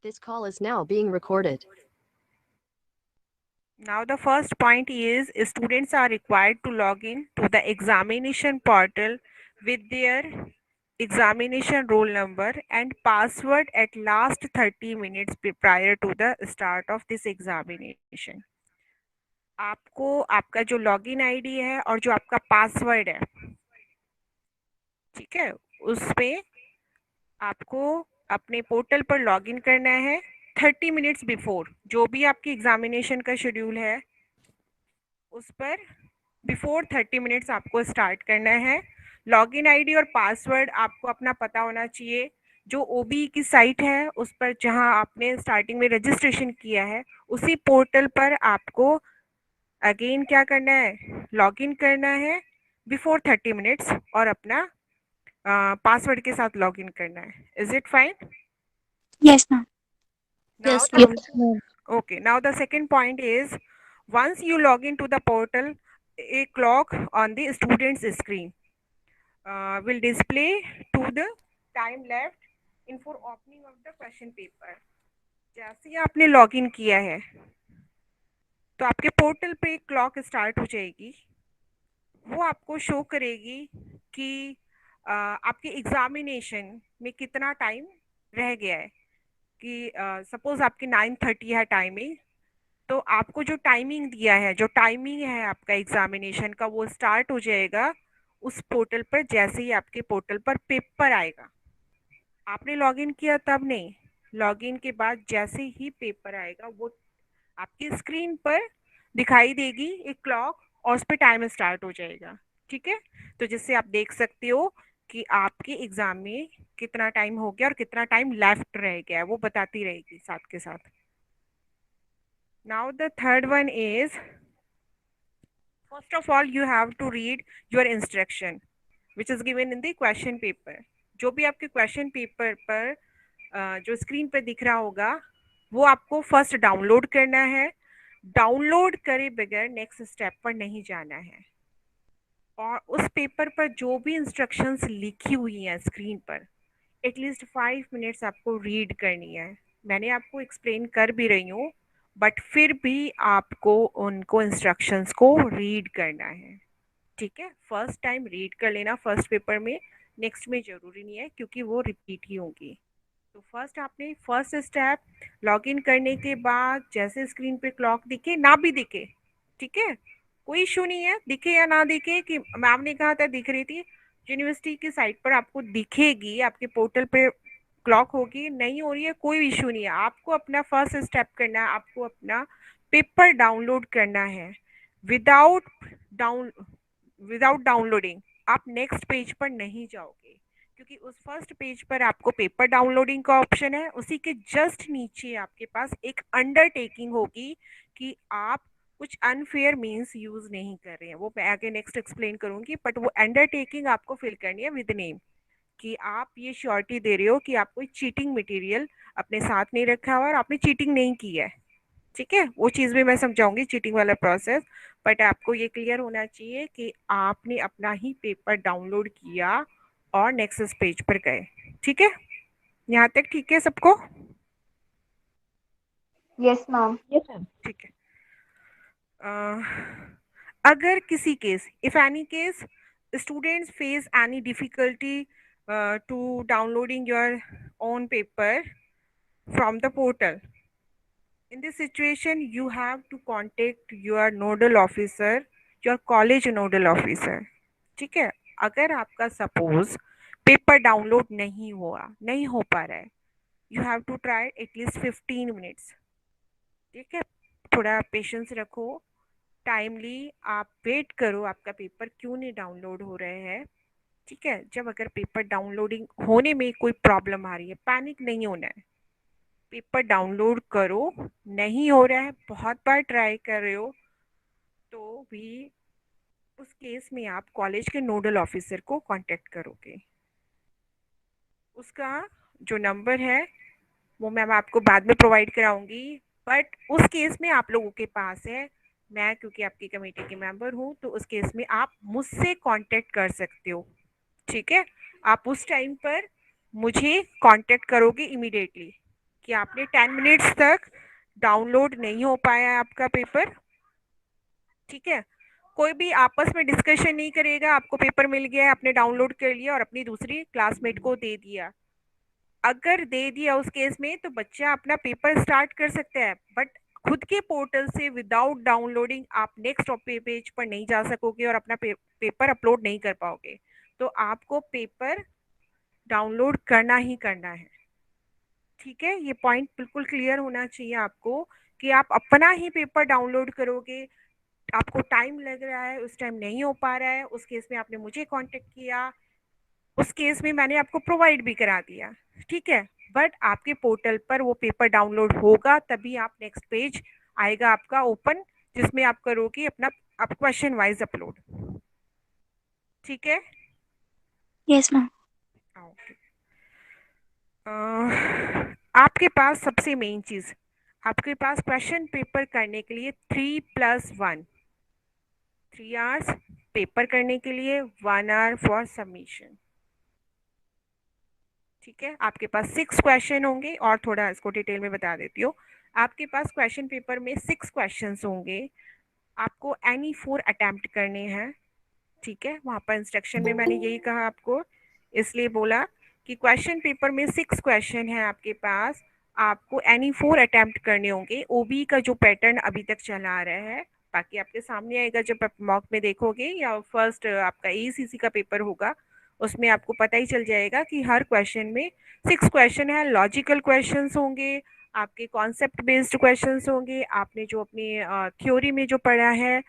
This call is now being recorded. Now the first point is students are required to log in to the examination portal with their examination roll number and password at last 30 minutes prior to the start of this examination. आपको आपका जो login ID है और जो आपका password है, ठीक है, उसमें आपको अपने पोर्टल पर लॉगिन करना है 30 मिनट्स बिफोर। जो भी आपकी एग्जामिनेशन का शेड्यूल है उस पर बिफोर 30 मिनट्स आपको स्टार्ट करना है। लॉगिन आईडी और पासवर्ड आपको अपना पता होना चाहिए। जो ओबी की साइट है उस पर जहां आपने स्टार्टिंग में रजिस्ट्रेशन किया है उसी पोर्टल पर आपको अगेन क्या करना है, लॉगिन करना है बिफोर 30 मिनट्स और अपना पासवर्ड के साथ लॉगिन करना है। Is it fine? Yes, ma'am. Now Yes, the ma'am. okay, now the second point is once you log into the portal, a clock on the student's screen will display to the time left in for opening of the question paper. जैसे ही आपने login किया है तो आपके portal पे एक clock start हो जाएगी। वो आपको शो करेगी कि आपके एग्जामिनेशन में कितना टाइम रह गया है। कि सपोज आपकी 9:30 है टाइमिंग, तो आपको जो टाइमिंग दिया है, जो टाइमिंग है आपका एग्जामिनेशन का, वो स्टार्ट हो जाएगा उस पोर्टल पर जैसे ही आपके पोर्टल पर पेपर आएगा। आपने लॉगिन किया तब नहीं, लॉगिन के बाद जैसे ही पेपर आएगा वो आपकी स्क्रीन पर दिखाई देगी एक क्लॉक और उस पर टाइम स्टार्ट हो जाएगा। ठीक है, तो जिससे आप देख सकते हो कि आपके एग्जाम में कितना टाइम हो गया और कितना टाइम लेफ्ट रह गया है, वो बताती रहेगी साथ के साथ। Now the third one is, first of all you have to read your instruction which is given in the question paper. जो भी आपके क्वेश्चन पेपर पर जो स्क्रीन पर दिख रहा होगा वो आपको फर्स्ट डाउनलोड करना है। डाउनलोड करे बगैर नेक्स्ट स्टेप पर नहीं जाना है। और उस पेपर पर जो भी इंस्ट्रक्शंस लिखी हुई हैं स्क्रीन पर एटलीस्ट 5 मिनट्स आपको रीड करनी है। मैंने आपको एक्सप्लेन कर भी रही हूँ बट फिर भी आपको उनको इंस्ट्रक्शंस को रीड करना है। ठीक है, फर्स्ट टाइम रीड कर लेना फर्स्ट पेपर में, नेक्स्ट में ज़रूरी नहीं है क्योंकि वो रिपीट ही होंगी। तो फर्स्ट आपने फर्स्ट स्टेप लॉगिन करने के बाद जैसे स्क्रीन पे क्लॉक दिखे ना भी दिखे, ठीक है, कोई इशू नहीं है, दिखे या ना दिखे, कि मैम ने कहा था दिख रही थी, यूनिवर्सिटी की साइट पर आपको दिखेगी, आपके पोर्टल पे क्लॉक होगी, नहीं हो रही है कोई इशू नहीं है। आपको अपना फर्स्ट स्टेप करना है, आपको अपना पेपर डाउनलोड करना है। विदाउट डाउन विदाउट डाउनलोडिंग आप नेक्स्ट पेज पर नहीं जाओगे क्योंकि उस फर्स्ट पेज पर आपको पेपर डाउनलोडिंग का ऑप्शन है, उसी के जस्ट नीचे आपके पास एक अंडरटेकिंग होगी कि आप कुछ अनफेयर मीन्स यूज नहीं कर रहे हैं। वो मैं आगे नेक्स्ट एक्सप्लेन करूंगी, बट वो अंडरटेकिंग आपको फिल करनी है विद नेम कि आप ये श्योरिटी दे रहे हो कि आप कोई चीटिंग मटेरियल अपने साथ नहीं रखा हुआ और आपने चीटिंग नहीं की है। ठीक है, वो चीज़ भी मैं समझाऊंगी चीटिंग वाला प्रोसेस, बट आपको ये क्लियर होना चाहिए कि आपने अपना ही पेपर डाउनलोड किया और नेक्स्ट पेज पर गए। ठीक है, यहाँ तक ठीक है सबको? Yes, ma'am. Yes, ma'am. ठीक है। अगर किसी case, if any case students face any difficulty to downloading your own paper from the portal, in this situation you have to contact your nodal officer, your college nodal officer। ठीक है, अगर आपका suppose paper download नहीं हो पा रहा है, you have to try at least 15 minutes. ठीक है, थोड़ा पेशेंस रखो, टाइमली आप वेट करो, आपका पेपर क्यों नहीं डाउनलोड हो रहे हैं। ठीक है, जब अगर पेपर डाउनलोडिंग होने में कोई प्रॉब्लम आ रही है, पैनिक नहीं होना है, पेपर डाउनलोड करो। नहीं हो रहा है, बहुत बार ट्राई कर रहे हो, तो भी उस केस में आप कॉलेज के नोडल ऑफिसर को कांटेक्ट करोगे। उसका जो नंबर है वो मैं आपको बाद में प्रोवाइड कराऊंगी, बट उस केस में आप लोगों के पास है, मैं क्योंकि आपकी कमेटी की मेंबर हूँ तो उस केस में आप मुझसे कांटेक्ट कर सकते हो। ठीक है, आप उस टाइम पर मुझे कांटेक्ट करोगे इमीडिएटली। कि आपने 10 मिनट्स तक डाउनलोड नहीं हो पाया है आपका पेपर, ठीक है। कोई भी आपस में डिस्कशन नहीं करेगा, आपको पेपर मिल गया है, आपने डाउनलोड कर लिया और अपनी दूसरी क्लासमेट को दे दिया। अगर दे दिया उस केस में तो बच्चा अपना पेपर स्टार्ट कर सकता है, बट खुद के पोर्टल से विदाउट डाउनलोडिंग आप नेक्स्ट पेज पर नहीं जा सकोगे और अपना पेपर अपलोड नहीं कर पाओगे। तो आपको पेपर डाउनलोड करना ही करना है, ठीक है। ये पॉइंट बिल्कुल क्लियर होना चाहिए आपको कि आप अपना ही पेपर डाउनलोड करोगे। आपको टाइम लग रहा है, उस टाइम नहीं हो पा रहा है, उस केस में आपने मुझे कांटेक्ट किया, उस केस में मैंने आपको प्रोवाइड भी करा दिया, ठीक है। बट आपके पोर्टल पर वो पेपर डाउनलोड होगा तभी आप नेक्स्ट पेज आएगा आपका ओपन, जिसमें आप करोगे अपना आप क्वेश्चन वाइज अपलोड, ठीक है। Yes, ma'am. ओके। आपके पास सबसे मेन चीज, आपके पास क्वेश्चन पेपर करने के लिए 3+1 3 आवर्स पेपर करने के लिए 1 आवर फॉर सबमिशन, ठीक है। आपके पास 6 क्वेश्चन होंगे और थोड़ा इसको डिटेल में बता देती हूँ। आपके पास क्वेश्चन पेपर में 6 क्वेश्चंस होंगे, आपको एनी 4 अटेम्प्ट करने हैं, ठीक है। वहाँ पर इंस्ट्रक्शन में मैंने यही कहा आपको, इसलिए बोला कि क्वेश्चन पेपर में 6 क्वेश्चन है आपके पास, आपको एनी 4 अटेम्प्ट करने होंगे। ओबी का जो पैटर्न अभी तक चला आ रहा है, बाकी आपके सामने आएगा जब आप मॉक में देखोगे या फर्स्ट आपका एसीसी का पेपर होगा, उसमें आपको पता ही चल जाएगा कि हर क्वेश्चन में 6 क्वेश्चन है। लॉजिकल क्वेश्चंस होंगे, आपके कॉन्सेप्ट बेस्ड क्वेश्चंस होंगे, आपने जो अपनी थ्योरी में जो पढ़ा है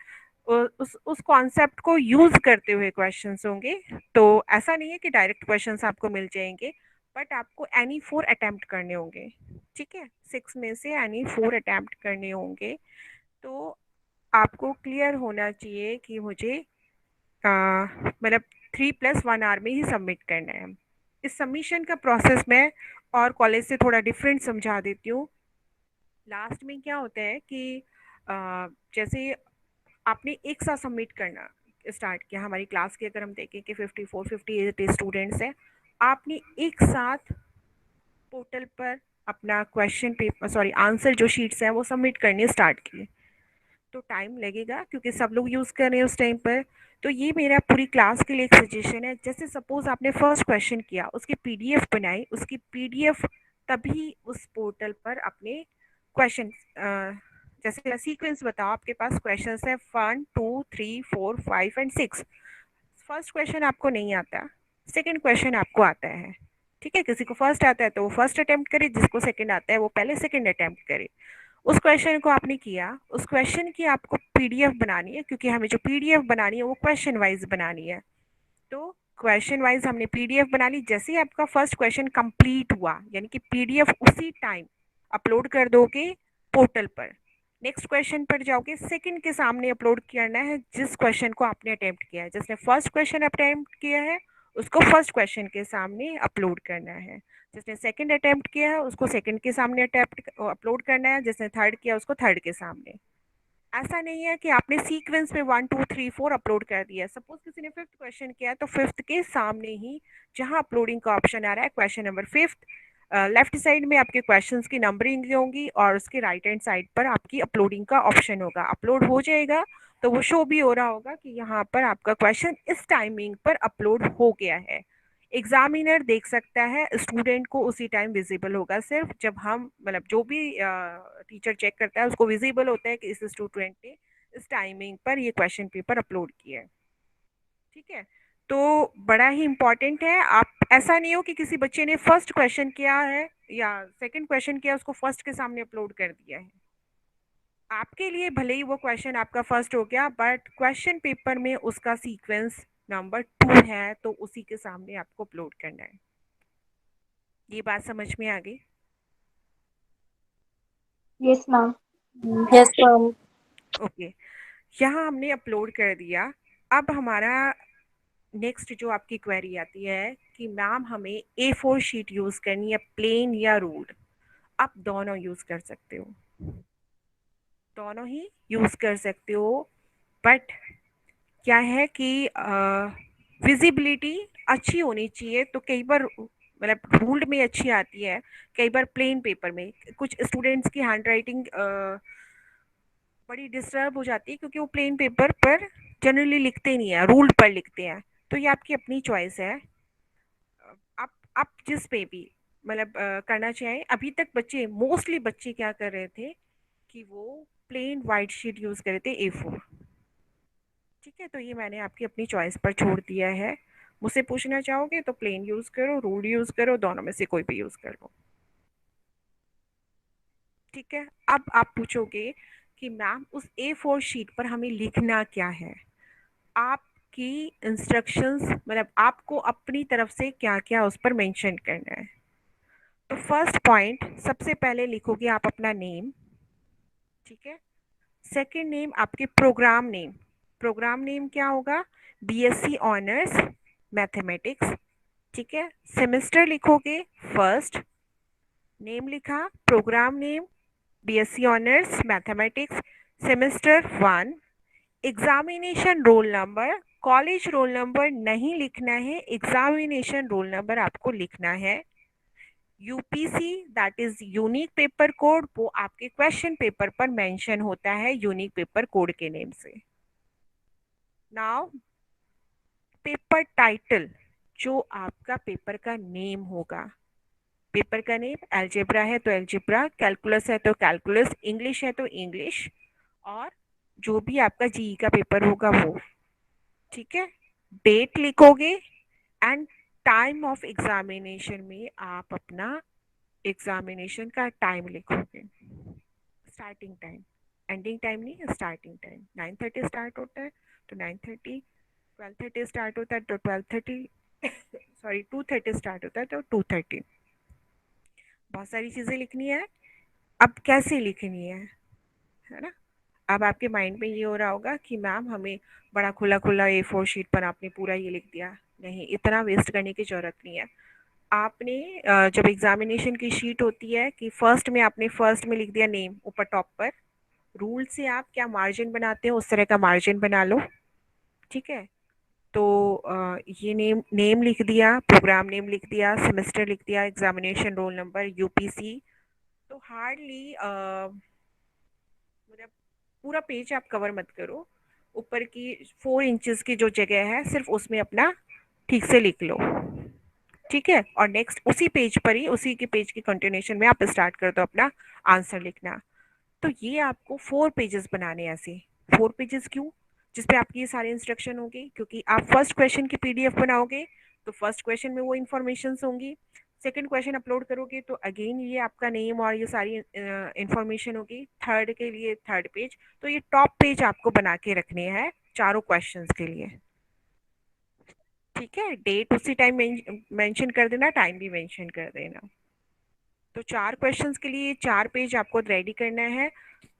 उस कॉन्सेप्ट को यूज करते हुए क्वेश्चंस होंगे। तो ऐसा नहीं है कि डायरेक्ट क्वेश्चंस आपको मिल जाएंगे, बट आपको एनी 4 अटेम्प्ट करने होंगे, ठीक है। 6 में से एनी 4 अटेम्प्ट करने होंगे। तो आपको क्लियर होना चाहिए कि मुझे मतलब 3+1 आवर में ही सबमिट करना है। इस सबमिशन का प्रोसेस मैं और कॉलेज से थोड़ा डिफरेंट समझा देती हूँ। लास्ट में क्या होता है कि जैसे आपने एक साथ सबमिट करना स्टार्ट किया, हमारी क्लास के अगर हम देखें कि 54-58 स्टूडेंट्स हैं, आपने एक साथ पोर्टल पर अपना क्वेश्चन पेपर सॉरी आंसर जो शीट्स हैं वो सबमिट करने स्टार्ट किए, तो टाइम लगेगा क्योंकि सब लोग यूज़ कर रहे हैं उस टाइम पर। तो ये मेरा पूरी क्लास के लिए एक सजेशन है। जैसे सपोज आपने फर्स्ट क्वेश्चन किया, उसकी पीडीएफ बनाई, उसकी पीडीएफ तभी उस पोर्टल पर अपने क्वेश्चन जैसे सीक्वेंस बताओ, आपके पास क्वेश्चंस है 1 2 3 4 5 एंड 6। फर्स्ट क्वेश्चन आपको नहीं आता, सेकंड क्वेश्चन आपको आता है, ठीक है। किसी को फर्स्ट आता है तो वो फर्स्ट अटेम्प्ट करे, जिसको सेकंड आता है वो पहले सेकंड अटेम्प्ट करे। उस क्वेश्चन को आपने किया, उस क्वेश्चन की आपको पीडीएफ बनानी है, क्योंकि हमें जो पीडीएफ बनानी है वो क्वेश्चन वाइज बनानी है। तो क्वेश्चन वाइज हमने पीडीएफ बना ली। जैसे ही आपका फर्स्ट क्वेश्चन कंप्लीट हुआ, यानी कि पीडीएफ उसी टाइम अपलोड कर दोगे पोर्टल पर, नेक्स्ट क्वेश्चन पर जाओगे, सेकंड के सामने अपलोड करना है जिस क्वेश्चन को आपने अटेम्प्ट किया है। जिसने फर्स्ट क्वेश्चन अटेम्प्ट किया है उसको फर्स्ट क्वेश्चन के सामने अपलोड करना है, जिसने सेकंड अटेम्प्ट किया है उसको सेकंड के सामने अटेम्प्ट अपलोड करना है, जिसने थर्ड किया उसको थर्ड के सामने। ऐसा नहीं है कि आपने सीक्वेंस में 1 2 3 4 अपलोड कर दिया। सपोज किसी ने फिफ्थ क्वेश्चन किया है तो फिफ्थ के सामने ही जहां अपलोडिंग का ऑप्शन आ रहा है question number fifth, left side में आपके क्वेश्चंस की नंबरिंग होंगी और उसके राइट हैंड साइड पर आपकी अपलोडिंग का ऑप्शन होगा। अपलोड हो जाएगा तो वो शो भी हो रहा होगा कि यहाँ पर आपका क्वेश्चन इस टाइमिंग पर अपलोड हो गया है। एग्जामिनर देख सकता है, स्टूडेंट को उसी टाइम विजिबल होगा। सिर्फ जब हम मतलब जो भी टीचर चेक करता है उसको विजिबल होता है कि इस स्टूडेंट ने इस टाइमिंग पर ये क्वेश्चन पेपर अपलोड किया है, ठीक है। तो बड़ा ही इंपॉर्टेंट है। आप ऐसा नहीं हो कि किसी बच्चे ने फर्स्ट क्वेश्चन किया है या सेकंड क्वेश्चन किया उसको फर्स्ट के सामने अपलोड कर दिया है। आपके लिए भले ही वो क्वेश्चन आपका फर्स्ट हो गया, बट क्वेश्चन पेपर में उसका सीक्वेंस नंबर 2 है तो उसी के सामने आपको अपलोड करना है। ये बात समझ में आ गई? Yes, ma'am. Yes, ma'am. Okay, यहाँ हमने अपलोड कर दिया। अब हमारा नेक्स्ट जो आपकी क्वेरी आती है कि मैम हमें A4 शीट यूज करनी है, प्लेन या रूल्ड। आप दोनों यूज कर सकते हो, दोनों ही यूज कर सकते हो, बट क्या है कि विजिबिलिटी अच्छी होनी चाहिए। तो कई बार मतलब रूल्ड में अच्छी आती है, कई बार प्लेन पेपर में कुछ स्टूडेंट्स की हैंड राइटिंग बड़ी डिस्टर्ब हो जाती है क्योंकि वो प्लेन पेपर पर जनरली लिखते नहीं है, रूल्ड पर लिखते हैं। तो ये आपकी अपनी चॉइस है। आप जिस पे भी मतलब करना चाहें। अभी तक बच्चे मोस्टली बच्चे क्या कर रहे थे कि वो प्लेन वाइट शीट यूज कर रहे थे A4। ठीक है, तो ये मैंने आपकी अपनी चॉइस पर छोड़ दिया है। मुझसे पूछना चाहोगे तो प्लेन यूज करो, रूल यूज करो, दोनों में से कोई भी यूज कर लो। ठीक है, अब आप पूछोगे कि मैम उस A4 शीट पर हमें लिखना क्या है। आपकी इंस्ट्रक्शंस मतलब आपको अपनी तरफ से क्या क्या उस पर मेंशन करना है। तो फर्स्ट पॉइंट, सबसे पहले लिखोगे आप अपना नेम। ठीक है, सेकंड नेम आपके प्रोग्राम नेम। प्रोग्राम नेम क्या होगा? BSc honours mathematics. ठीक है, सेमेस्टर लिखोगे फर्स्ट, नेम लिखा, programme name, BSc honours mathematics, semester 1। Examination roll number, college roll number नहीं लिखना है, एग्जामिनेशन रोल नंबर आपको लिखना है। UPC that is unique paper code, वो आपके क्वेश्चन पेपर पर मेंशन होता है यूनिक पेपर कोड के नेम से। नाउ पेपर टाइटल, जो आपका पेपर का नेम होगा। पेपर का नेम, अलजेब्रा है तो अलजेब्रा, कैलकुलस है तो कैलकुलस, इंग्लिश है तो इंग्लिश, और जो भी आपका जीई का पेपर होगा वो। ठीक है, डेट लिखोगे एंड टाइम ऑफ एग्जामिनेशन में आप अपना एग्जामिनेशन का टाइम लिखोगे। स्टार्टिंग टाइम, एंडिंग टाइम नहीं, स्टार्टिंग टाइम। 9:30 स्टार्ट होता है तो 9:30, 12:30 स्टार्ट होता है तो 12:30, सॉरी 2:30 स्टार्ट होता है तो 2:30। बहुत सारी चीज़ें लिखनी है। अब कैसे लिखनी है ना? अब आपके माइंड में ये हो रहा होगा कि मैम हमें बड़ा खुला खुला A4 शीट पर आपने पूरा ये लिख दिया। नहीं, इतना वेस्ट करने की ज़रूरत नहीं है। आपने जब एग्जामिनेशन की शीट होती है कि फर्स्ट में आपने फर्स्ट में लिख दिया नेम ऊपर टॉप पर, रूल से आप क्या मार्जिन बनाते हो उस तरह का मार्जिन बना लो। ठीक है, तो ये नेम नेम लिख दिया, प्रोग्राम नेम लिख दिया, सेमेस्टर लिख दिया, एग्जामिनेशन रोल नंबर, यूपीसी। तो हार्डली मतलब पूरा पेज आप कवर मत करो, ऊपर की 4 इंचेस की जो जगह है सिर्फ उसमें अपना ठीक से लिख लो। ठीक है, और नेक्स्ट उसी पेज पर ही, उसी के पेज की कंटिन्यूशन में आप स्टार्ट कर दो अपना आंसर लिखना। तो ये आपको 4 पेजेस बनाने हैं ऐसे। 4 पेजेस क्यों? जिसपे आपकी ये सारे इंस्ट्रक्शन होंगे, क्योंकि आप फर्स्ट क्वेश्चन की PDF बनाओगे तो फर्स्ट क्वेश्चन में वो इन्फॉर्मेशन होंगी। सेकंड क्वेश्चन अपलोड करोगे तो अगेन ये आपका नेम और ये सारी इंफॉर्मेशन होगी। थर्ड के लिए थर्ड पेज। तो ये टॉप पेज आपको बना के रखने हैं चारों क्वेश्चंस के लिए। ठीक है, डेट उसी टाइम मेंशन कर देना, टाइम भी मेंशन कर देना। तो 4 क्वेश्चंस के लिए 4 पेज आपको रेडी करना है।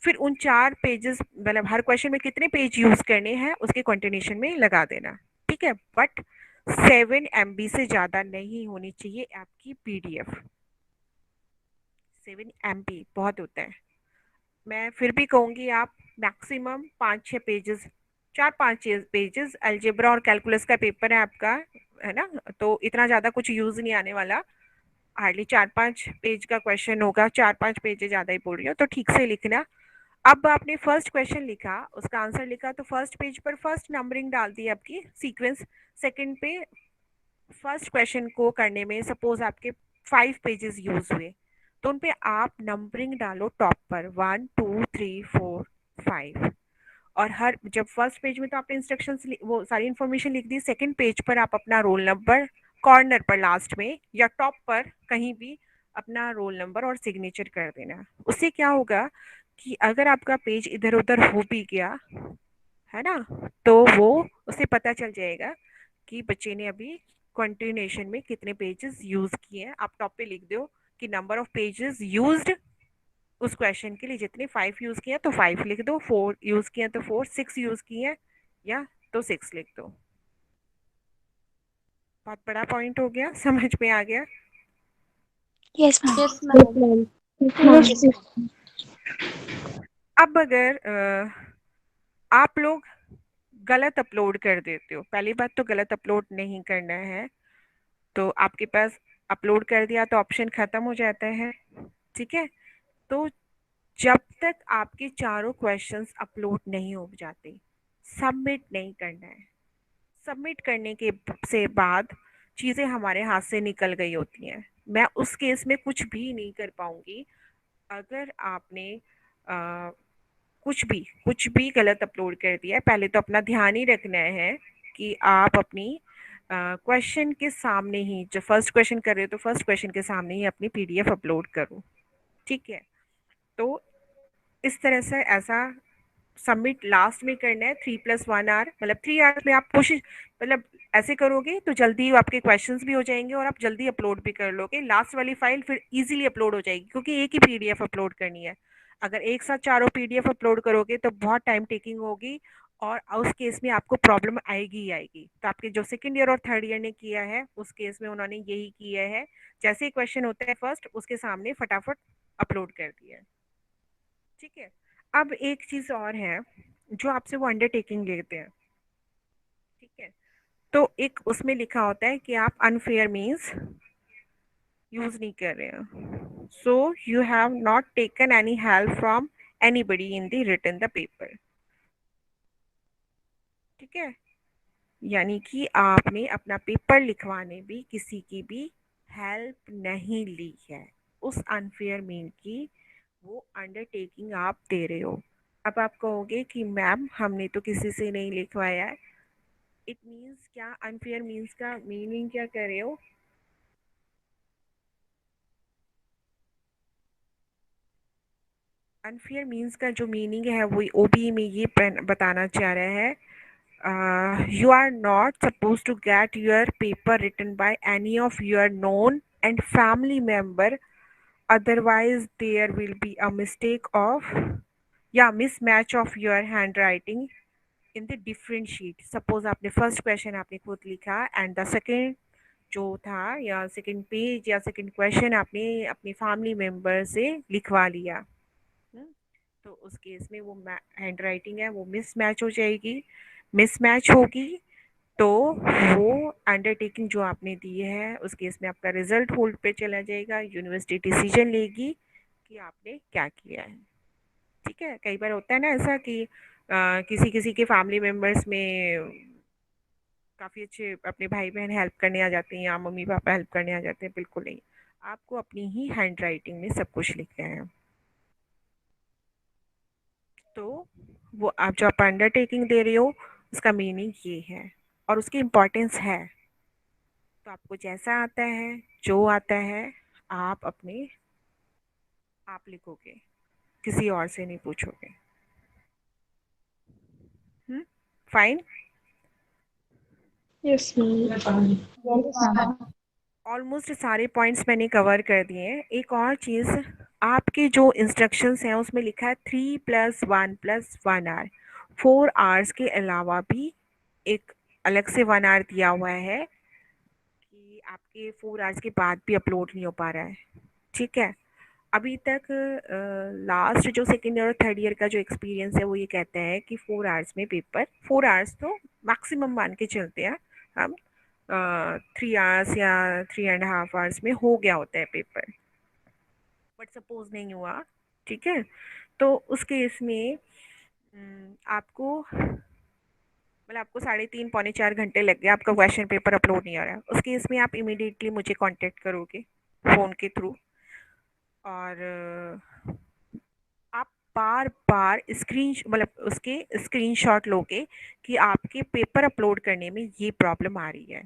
फिर उन 4 पेजेस मतलब हर क्वेश्चन में कितने पेज यूज करने हैं उसके कंटिन्यूशन में लगा देना। ठीक है, बट 7 MB से ज़्यादा नहीं होनी चाहिए आपकी PDF। 7 MB बहुत होता है। मैं फिर भी कहूँगी आप मैक्सिमम 5-6 पेजेस, 4-5 पेजेस। अलजेब्रा और कैलकुलस का पेपर है आपका, है ना? तो इतना ज़्यादा कुछ यूज़ नहीं आने वाला। हार्डली 4-5 पेज का क्वेश्चन होगा, 4-5 पेज ज़्यादा ही बोल रही हो तो ठीक से लिखना। अब आपने फर्स्ट क्वेश्चन लिखा, उसका आंसर लिखा, तो फर्स्ट पेज पर फर्स्ट नंबरिंग डाल दी आपकी सीक्वेंस। सेकंड पे फर्स्ट क्वेश्चन को करने में सपोज आपके 5 पेजेस यूज हुए तो उन पे आप नंबरिंग डालो टॉप पर 1 2 3 4 5। और हर जब फर्स्ट पेज में तो आपने इंस्ट्रक्शंस वो सारी इन्फॉर्मेशन लिख दी, सेकंड पेज पर आप अपना रोल नंबर कॉर्नर पर लास्ट में या टॉप पर कहीं भी अपना रोल नंबर और सिग्नेचर कर देना। उससे क्या होगा कि अगर आपका पेज इधर उधर हो भी गया है ना, तो वो उसे पता चल जाएगा कि बच्चे ने अभी कंटिन्यूएशन में कितने पेजेस यूज किए हैं। आप टॉप पे लिख दो कि नंबर ऑफ पेजेस यूज्ड उस क्वेश्चन के लिए, जितने 5 यूज किए तो 5 लिख दो, 4 यूज किए तो 4, 6 यूज किए या तो 6 लिख दो। बहुत बड़ा पॉइंट हो गया, समझ में आ गया? Yes, ma'am. Yes, ma'am. Yes, Yes, ma'am. अब अगर आप लोग गलत अपलोड कर देते हो, पहली बात तो गलत अपलोड नहीं करना है। तो आपके पास अपलोड कर दिया तो ऑप्शन ख़त्म हो जाता है, ठीक है। तो जब तक आपके चारों क्वेश्चंस अपलोड नहीं हो जाते, सबमिट नहीं करना है। सबमिट करने के से बाद चीज़ें हमारे हाथ से निकल गई होती हैं। मैं उस केस में कुछ भी नहीं कर पाऊँगी। अगर आपने अ, कुछ भी गलत अपलोड कर दिया है, पहले तो अपना ध्यान ही रखना है कि आप अपनी क्वेश्चन के सामने ही, जो फर्स्ट क्वेश्चन कर रहे हो तो फर्स्ट क्वेश्चन के सामने ही अपनी पीडीएफ अपलोड करो, ठीक है। तो इस तरह से ऐसा सबमिट लास्ट में करना है 3+1 आवर, मतलब 3 आवर्स में आप कोशिश, मतलब ऐसे करोगे तो जल्दी आपके क्वेश्चंस भी हो जाएंगे और आप जल्दी अपलोड भी कर लोगे। लास्ट वाली फाइल फिर इजीली अपलोड हो जाएगी क्योंकि एक ही पीडीएफ अपलोड करनी है। अगर एक साथ चारों पीडीएफ अपलोड करोगे तो बहुत टाइम टेकिंग होगी और उस केस में आपको प्रॉब्लम आएगी ही आएगी। तो आपके जो सेकंड ईयर और थर्ड ईयर ने किया है उस केस में उन्होंने यही किया है, जैसे ही क्वेश्चन होता है फर्स्ट उसके सामने फटाफट अपलोड कर दिया है, ठीक है। अब एक चीज़ और है, जो आपसे वो अंडरटेकिंग लेते हैं, ठीक है। तो एक उसमें लिखा होता है कि आप अनफेयर मीन्स यूज़ नहीं कर रहे हैं। So you have not taken any help from anybody in the written the paper, ठीक है। यानी कि आपने अपना पेपर लिखवाने भी किसी की भी हेल्प नहीं ली है। उस अनफेयर मीन की वो अंडरटेकिंग आप दे रहे हो। अब आप कहोगे कि मैम हमने तो किसी से नहीं लिखवाया है, इट मीन्स क्या, अनफेयर मीन्स का मीनिंग क्या कर रहे हो। अनफेयर मीन्स का जो मीनिंग है वो ओबी में ये बताना चाह रहा है, you are not suppose to get your paper written by any of your known and family member, otherwise there will be a mistake of, या mismatch of your handwriting in the different sheet। suppose आपने first question आपने खुद लिखा and the second जो था या second page या second question आपने अपने फैमिली मेम्बर से लिखवा लिया, हम्म, तो उस केस में वो हैंड राइटिंग है वो मिसमैच हो जाएगी। मिसमैच होगी तो वो अंडरटेकिंग जो आपने दी है उस केस में आपका रिजल्ट होल्ड पे चला जाएगा। यूनिवर्सिटी डिसीजन लेगी कि आपने क्या किया है, ठीक है। कई बार होता है ना ऐसा कि किसी किसी के फैमिली मेम्बर्स में काफ़ी अच्छे अपने भाई बहन हेल्प करने आ जाते हैं या मम्मी पापा हेल्प करने आ जाते हैं, बिल्कुल नहीं। आपको अपनी ही हैंड राइटिंग में सब कुछ लिखना है। तो वो आप जो आप अंडरटेकिंग दे रहे हो उसका मीनिंग ये है और उसकी इम्पोर्टेंस है। तो आपको जैसा आता है, जो आता है, आप अपने आप लिखोगे, किसी और से नहीं पूछोगे। Fine. Yes, ma'am. Yes, ma'am. Almost सारे पॉइंट्स मैंने कवर कर दिए हैं। एक और चीज़, आपके जो इंस्ट्रक्शंस हैं उसमें लिखा है 3+1+1 आवर। 4 आवर्स के अलावा भी एक अलग से 1 आवर दिया हुआ है कि आपके 4 आवर्स के बाद भी अपलोड नहीं हो पा रहा है, ठीक है। अभी तक लास्ट जो सेकेंड ईयर और थर्ड ईयर का जो एक्सपीरियंस है वो ये कहता है कि 4 आवर्स में पेपर, 4 आवर्स तो मैक्सिमम मान के चलते हैं हम, 3 आवर्स या 3.5 आवर्स में हो गया होता है पेपर। बट सपोज नहीं हुआ, ठीक है। तो उस केस में आपको, मतलब आपको 3.5 पौने 4 घंटे लग गए, आपका क्वेश्चन पेपर अपलोड नहीं आ रहा है, उस केस में आप इमीडिएटली मुझे कांटेक्ट करोगे फ़ोन के थ्रू और आप बार बार मतलब उसके स्क्रीनशॉट लोगे कि आपके पेपर अपलोड करने में ये प्रॉब्लम आ रही है।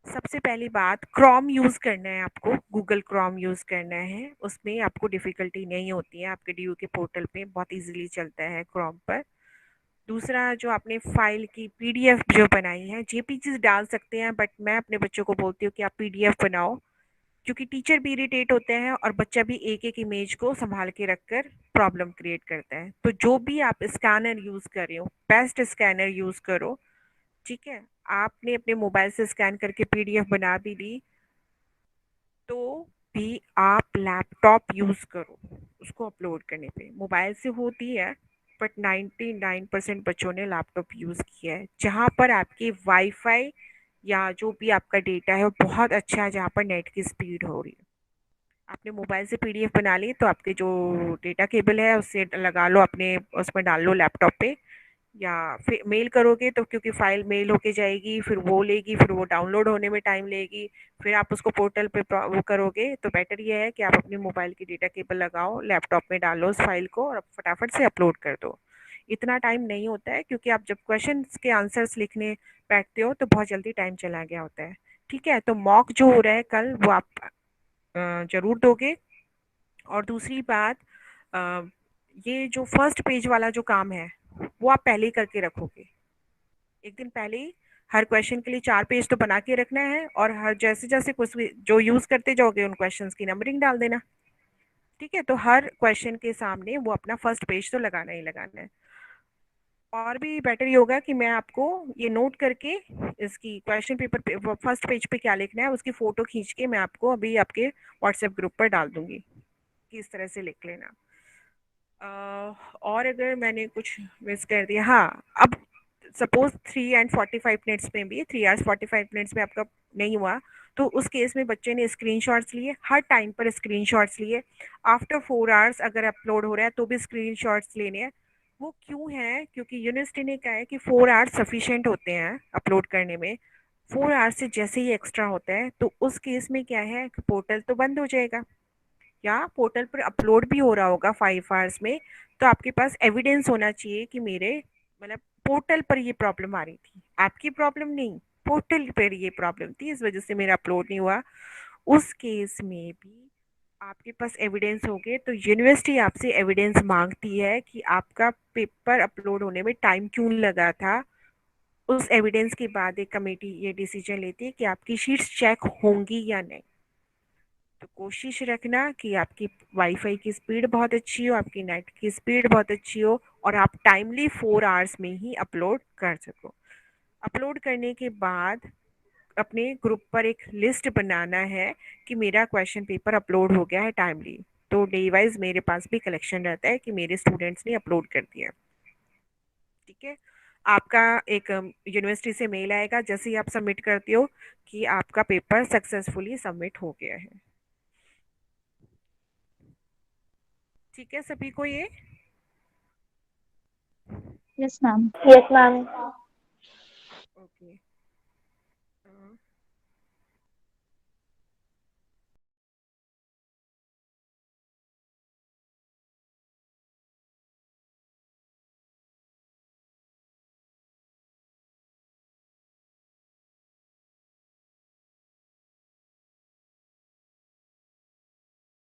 सबसे पहली बात, क्रोम यूज़ करना है आपको, गूगल क्रोम यूज़ करना है, उसमें आपको डिफ़िकल्टी नहीं होती है, आपके डी के पोर्टल पे बहुत इजीली चलता है क्रोम पर। दूसरा, जो आपने फाइल की पीडीएफ जो बनाई है, जेपीजीज डाल सकते हैं बट मैं अपने बच्चों को बोलती हूँ कि आप पीडीएफ बनाओ, क्योंकि टीचर भी इरिटेट होते हैं और बच्चा भी एक एक इमेज को संभाल के रखकर प्रॉब्लम क्रिएट करता है। तो जो भी आप स्कैनर यूज़ कर रहे हो, बेस्ट स्कैनर यूज़ करो, ठीक है। आपने अपने मोबाइल से स्कैन करके पीडीएफ बना भी ली तो भी आप लैपटॉप यूज़ करो उसको अपलोड करने पे। मोबाइल से होती है बट 99% बच्चों ने लैपटॉप यूज़ किया है, जहाँ पर आपकी वाईफाई या जो भी आपका डेटा है वो बहुत अच्छा है जहाँ पर नेट की स्पीड हो रही है। आपने मोबाइल से पीडीएफ बना ली तो आपके जो डेटा केबल है उससे लगा लो, अपने उसमें डाल लो लैपटॉप पे, या फिर मेल करोगे तो क्योंकि फाइल मेल होके जाएगी, फिर वो लेगी, फिर वो डाउनलोड होने में टाइम लेगी, फिर आप उसको पोर्टल पे वो करोगे, तो बेटर ये है कि आप अपने मोबाइल की डेटा केबल लगाओ, लैपटॉप में डालो उस फाइल को और फटाफट से अपलोड कर दो। इतना टाइम नहीं होता है क्योंकि आप जब क्वेश्चन के आंसर्स लिखने बैठते हो तो बहुत जल्दी टाइम चला गया होता है। ठीक है, तो मॉक जो हो रहा है कल वो आप जरूर दोगे। और दूसरी बात, अ, ये जो फर्स्ट पेज वाला जो काम है वो आप पहले ही करके रखोगे, एक दिन पहले ही। हर क्वेश्चन के लिए 4 पेज तो बना के रखना है, और हर जैसे जैसे कुछ भी जो यूज करते जाओगे उन क्वेश्चंस की नंबरिंग डाल देना। ठीक है, तो हर क्वेश्चन के सामने वो अपना फर्स्ट पेज तो लगाना ही लगाना है। और भी बेटर ये होगा कि मैं आपको ये नोट करके इसकी क्वेश्चन पेपर पे फर्स्ट पेज पे क्या लिखना है उसकी फोटो खींच के मैं आपको अभी आपके व्हाट्सएप ग्रुप पर डाल दूंगी कि इस तरह से लिख लेना। और अगर मैंने कुछ मिस कर दिया, हाँ, अब सपोज 3 and 45 मिनट्स में भी 3 hours 45 मिनट्स में आपका नहीं हुआ, तो उस केस में बच्चे ने स्क्रीनशॉट्स लिए, हर टाइम पर स्क्रीनशॉट्स लिए, आफ्टर 4 आवर्स अगर अपलोड हो रहा है तो भी स्क्रीनशॉट्स लेने हैं। वो क्यों है? क्योंकि यूनिवर्सिटी ने कहा है कि 4 आवर्स सफिशिएंट होते हैं अपलोड करने में। 4 आवर्स से जैसे ही एक्स्ट्रा होता है तो उस केस में क्या है कि पोर्टल तो बंद हो जाएगा, या पोर्टल पर अपलोड भी हो रहा होगा 5 आवर्स में, तो आपके पास एविडेंस होना चाहिए कि मेरे मतलब पोर्टल पर ये प्रॉब्लम आ रही थी, आपकी प्रॉब्लम नहीं, पोर्टल पर ये प्रॉब्लम थी, इस वजह से मेरा अपलोड नहीं हुआ। उस केस में भी आपके पास एविडेंस होंगे तो यूनिवर्सिटी आपसे एविडेंस मांगती है कि आपका पेपर अपलोड होने में टाइम क्यों लगा था। उस एविडेंस के बाद एक कमेटी ये डिसीजन लेती है कि आपकी शीट्स चेक होंगी या नहीं। तो कोशिश रखना कि आपकी वाईफाई की स्पीड बहुत अच्छी हो, आपकी नेट की स्पीड बहुत अच्छी हो, और आप टाइमली 4 आवर्स में ही अपलोड कर सको। अपलोड करने के बाद अपने ग्रुप पर एक लिस्ट बनाना है कि मेरा क्वेश्चन पेपर अपलोड हो गया है टाइमली, तो डे वाइज मेरे पास भी कलेक्शन रहता है कि मेरे स्टूडेंट्स ने अपलोड कर दिया। ठीक है, आपका एक यूनिवर्सिटी से मेल आएगा जैसे ही आप सबमिट करते हो कि आपका पेपर सक्सेसफुली सबमिट हो गया है। ठीक है सभी को ये। Yes, ma'am. Yes, ma'am. Okay.